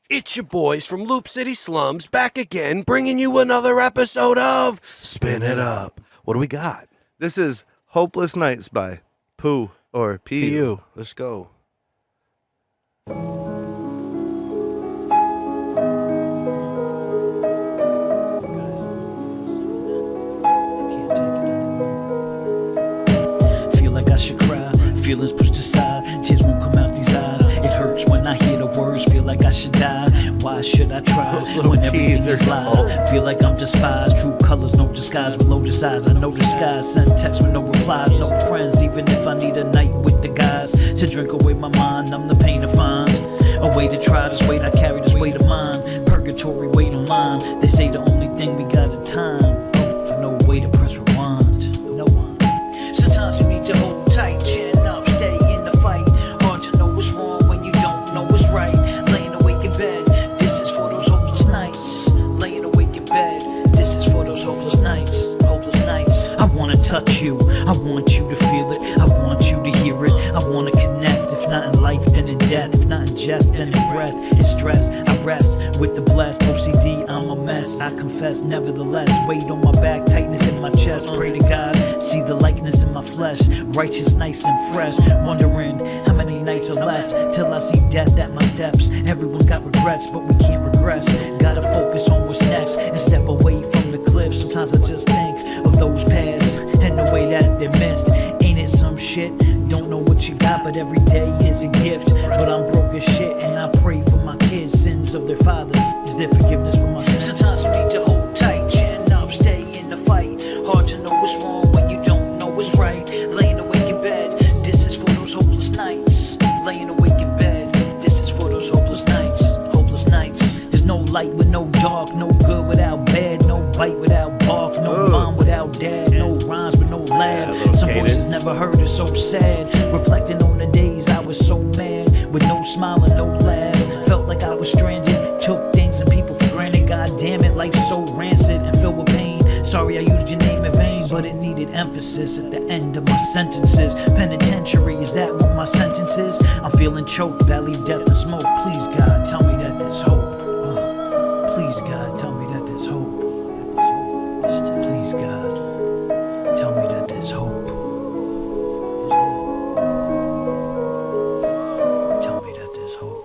It's your boys from Loop City Slums back again, bringing you another episode of Spin It Up. What do we got? This is Hopeless Nights by Pu or Pu. Let's go. Feel like I should cry, feelings pushed aside, tears won't come out these eyes. It hurts when I hear the words, feel like I should die. Why should I try when everything is lies? Feel like I'm despised, true colors, no disguise with lotus eyes. I know disguise, send text with no replies, no friends, even if I need a night with the guys. To drink away my mind, I'm the pain to find a way to try this weight, I carry this weight of mine. Purgatory, wait on line, they say the only thing we got is time. No way to press rewind, no one. Sometimes you need to hold tight, chin up, stay in the fight. Hard to know what's wrong when you don't know what's right. Laying awake in bed, this is for those hopeless nights. Laying awake in bed, this is for those hopeless nights. Hopeless nights. I wanna touch you, I want you to feel it, I want you to hear it, I wanna connect. If not in life, then in death. If not in jest, then in breath. In stress, I rest with the blessed. OCD, I'm a mess, I confess nevertheless. Weight on my back, tightness in my chest. Pray to God, see the likeness in my flesh. Righteous, nice and fresh. Wondering how many nights are left till I see death at my steps. Everyone's got regrets, but we can't regress. Gotta focus on what's next and step away from the cliff. Sometimes I just think of those paths and the way that they're missed. Ain't it some shit? Don't know what you got, but every day is a gift. But I'm broke as shit and I pray for my kids. Sins of their father, is there forgiveness for my sins? Sometimes you need to hold tight, chin up, stay in the fight. Hard to know what's wrong when you don't know what's right. Laying awake in bed, this is for those hopeless nights. Laying awake in bed, this is for those hopeless nights. Hopeless nights. There's no light with no dark, no good without bad, no bite without bark, no mom without dad, no rhymes with no laugh. Some voices never heard it, so sad. Reflecting on the days I was so mad, with no smile and no laugh. Felt like I was stranded, took things and people for granted. God damn it, life's so rancid and filled with pain. Sorry I used your name in vain, but it needed emphasis at the end of my sentences. Penitentiary, is that what my sentence is? I'm feeling choked, valley of death and smoke. Please God, tell me that there's hope. Please God, tell me that there's hope. Please God, tell me that there's hope. Tell me that there's hope.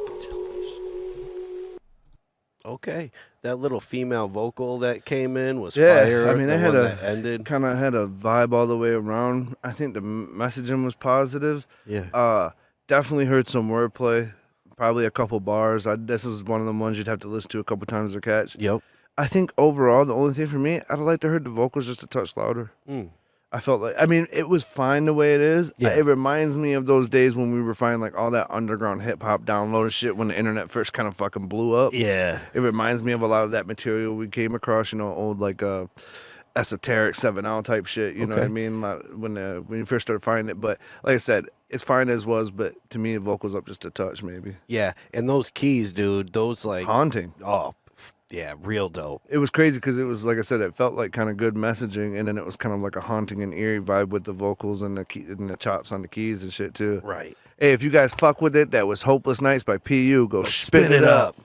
Okay, that little female vocal that came in was Yeah, fire. I mean, the it had one a that ended. kind of had a vibe all the way around. I think the messaging was positive. Yeah. Definitely heard some wordplay. Probably a couple bars. This is one of the ones you'd have to listen to a couple times to catch. Yep. I think overall, the only thing for me, I'd like to heard the vocals just a touch louder. I felt like, I mean, it was fine the way it is. Yeah. It reminds me of those days when we were finding like all that underground hip hop downloaded shit when the internet first kind of fucking blew up. Yeah. It reminds me of a lot of that material we came across, old like esoteric 7 type shit. You know what I mean? Like, when you first started finding it. But like I said, it's fine as was, but to me, the vocals up just a touch maybe. Yeah, and those keys, dude, those like Haunting. Oh, yeah, real dope. It was crazy because it was, like I said, it felt like kind of good messaging, and then it was kind of like a haunting and eerie vibe with the vocals and the chops on the keys and shit too. Right. Hey, if you guys fuck with it, that was Hopeless Nights by Pu. Go spin it up.